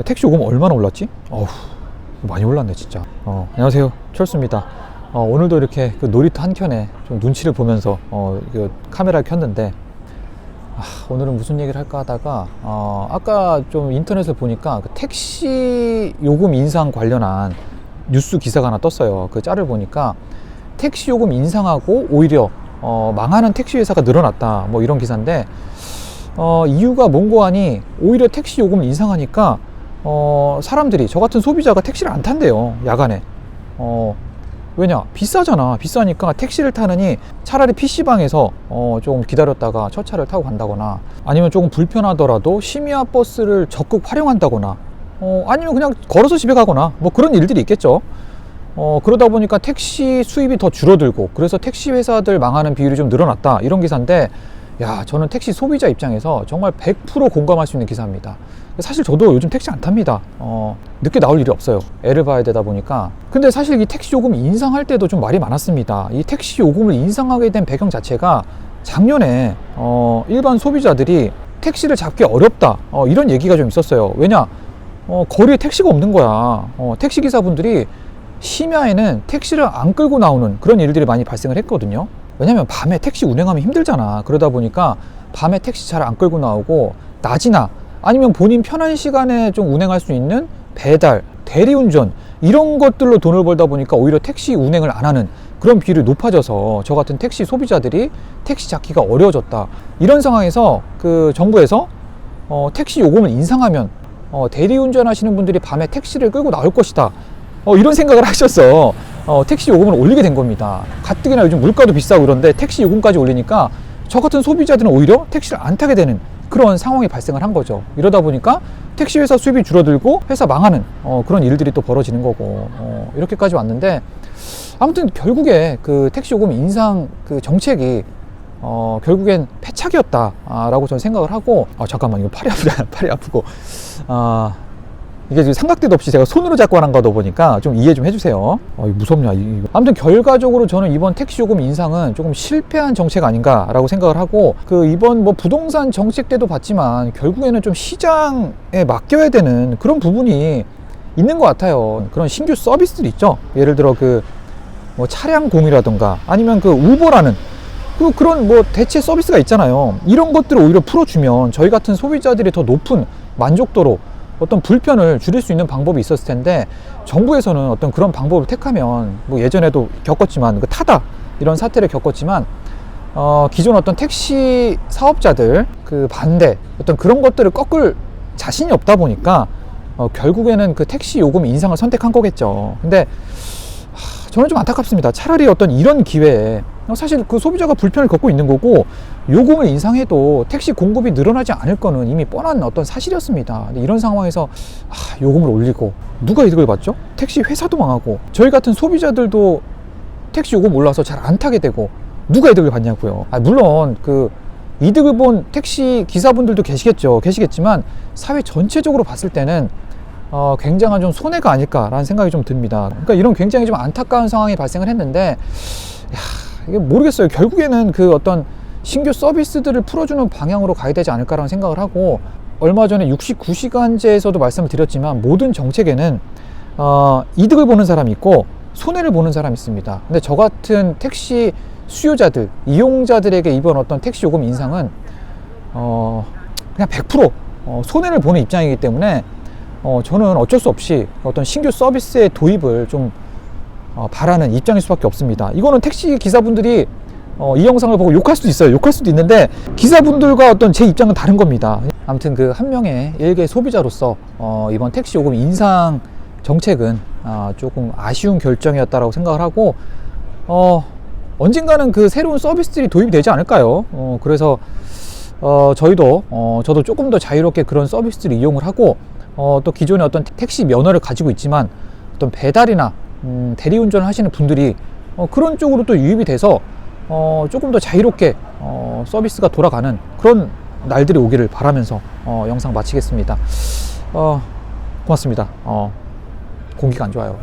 택시 요금 얼마나 올랐지? 어후, 많이 올랐네 진짜. 안녕하세요, 철수입니다. 오늘도 이렇게 그 놀이터 한켠에 좀 눈치를 보면서 카메라를 켰는데, 오늘은 무슨 얘기를 할까 하다가 아까 좀 인터넷을 보니까 그 택시 요금 인상 관련한 뉴스 기사가 하나 떴어요. 그 짤을 보니까 택시 요금 인상하고 오히려 망하는 택시 회사가 늘어났다, 뭐 이런 기사인데, 이유가 뭔고 하니 오히려 택시 요금을 인상하니까 사람들이, 저 같은 소비자가 택시를 안 탄대요, 야간에. 왜냐? 비싸잖아. 비싸니까 택시를 타느니 차라리 PC방에서 좀 기다렸다가 첫 차를 타고 간다거나, 아니면 조금 불편하더라도 심야 버스를 적극 활용한다거나, 아니면 그냥 걸어서 집에 가거나, 뭐 그런 일들이 있겠죠. 그러다 보니까 택시 수입이 더 줄어들고, 그래서 택시 회사들 망하는 비율이 좀 늘어났다, 이런 기사인데, 야, 저는 택시 소비자 입장에서 정말 100% 공감할 수 있는 기사입니다. 사실 저도 요즘 택시 안 탑니다. 늦게 나올 일이 없어요. 애를 봐야 되다 보니까. 근데 사실 이 택시 요금 인상할 때도 좀 말이 많았습니다. 이 택시 요금을 인상하게 된 배경 자체가 작년에 일반 소비자들이 택시를 잡기 어렵다, 이런 얘기가 좀 있었어요. 왜냐? 거리에 택시가 없는 거야. 택시 기사분들이 심야에는 택시를 안 끌고 나오는 그런 일들이 많이 발생을 했거든요. 왜냐면 밤에 택시 운행하면 힘들잖아. 그러다 보니까 밤에 택시 잘 안 끌고 나오고, 낮이나 아니면 본인 편한 시간에 좀 운행할 수 있는 배달, 대리운전, 이런 것들로 돈을 벌다 보니까 오히려 택시 운행을 안 하는 그런 비율이 높아져서 저 같은 택시 소비자들이 택시 잡기가 어려워졌다. 이런 상황에서 그 정부에서 택시 요금을 인상하면 대리운전 하시는 분들이 밤에 택시를 끌고 나올 것이다, 이런 생각을 하셔서 택시 요금을 올리게 된 겁니다. 가뜩이나 요즘 물가도 비싸고 그런데 택시 요금까지 올리니까 저 같은 소비자들은 오히려 택시를 안 타게 되는 그런 상황이 발생을 한 거죠. 이러다 보니까 택시 회사 수입이 줄어들고 회사 망하는 그런 일들이 또 벌어지는 거고, 이렇게까지 왔는데, 아무튼 결국에 그 택시 요금 인상 그 정책이 결국엔 패착이었다라고 저는 생각을 하고, 잠깐만, 이거 팔이 아프다. 팔이 아프고, 이게 지금 삼각대도 없이 제가 손으로 잡고 하는 거다 보니까 좀 이해 좀 해주세요. 무섭냐. 아무튼 결과적으로 저는 이번 택시 요금 인상은 조금 실패한 정책 아닌가라고 생각을 하고, 그 이번 뭐 부동산 정책 때도 봤지만 결국에는 좀 시장에 맡겨야 되는 그런 부분이 있는 것 같아요. 그런 신규 서비스들 있죠. 예를 들어 그 뭐 차량 공유라든가, 아니면 그 우버라는 그런 뭐 대체 서비스가 있잖아요. 이런 것들을 오히려 풀어주면 저희 같은 소비자들이 더 높은 만족도로 어떤 불편을 줄일 수 있는 방법이 있었을 텐데, 정부에서는 어떤 그런 방법을 택하면, 뭐 예전에도 겪었지만 그 타다 이런 사태를 겪었지만, 기존 어떤 택시 사업자들 그 반대, 어떤 그런 것들을 꺾을 자신이 없다 보니까 결국에는 그 택시 요금 인상을 선택한 거겠죠. 근데 저는 좀 안타깝습니다. 차라리 어떤 이런 기회에, 사실 그 소비자가 불편을 겪고 있는 거고, 요금을 인상해도 택시 공급이 늘어나지 않을 거는 이미 뻔한 어떤 사실이었습니다. 근데 이런 상황에서 요금을 올리고 누가 이득을 봤죠? 택시 회사도 망하고, 저희 같은 소비자들도 택시 요금 올라서 잘 안 타게 되고, 누가 이득을 봤냐고요. 물론 그 이득을 본 택시 기사분들도 계시겠지만 사회 전체적으로 봤을 때는 굉장한 좀 손해가 아닐까라는 생각이 좀 듭니다. 그러니까 이런 굉장히 좀 안타까운 상황이 발생을 했는데, 이게 모르겠어요. 결국에는 그 어떤 신규 서비스들을 풀어주는 방향으로 가야 되지 않을까라는 생각을 하고, 얼마 전에 69시간제에서도 말씀을 드렸지만 모든 정책에는 이득을 보는 사람이 있고 손해를 보는 사람이 있습니다. 근데 저 같은 택시 수요자들, 이용자들에게 이번 어떤 택시 요금 인상은 그냥 100% 손해를 보는 입장이기 때문에 저는 어쩔 수 없이 어떤 신규 서비스의 도입을 좀 바라는 입장일 수밖에 없습니다. 이거는 택시 기사분들이 이 영상을 보고 욕할 수도 있어요. 욕할 수도 있는데, 기사분들과 어떤 제 입장은 다른 겁니다. 아무튼 그 한 명의 일개 소비자로서 이번 택시 요금 인상 정책은 조금 아쉬운 결정이었다라고 생각을 하고, 언젠가는 그 새로운 서비스들이 도입이 되지 않을까요? 그래서 저도 조금 더 자유롭게 그런 서비스들을 이용을 하고, 또 기존에 어떤 택시 면허를 가지고 있지만 어떤 배달이나 대리운전을 하시는 분들이 그런 쪽으로 또 유입이 돼서 조금 더 자유롭게 서비스가 돌아가는 그런 날들이 오기를 바라면서 영상 마치겠습니다. 고맙습니다. 공기가 안 좋아요.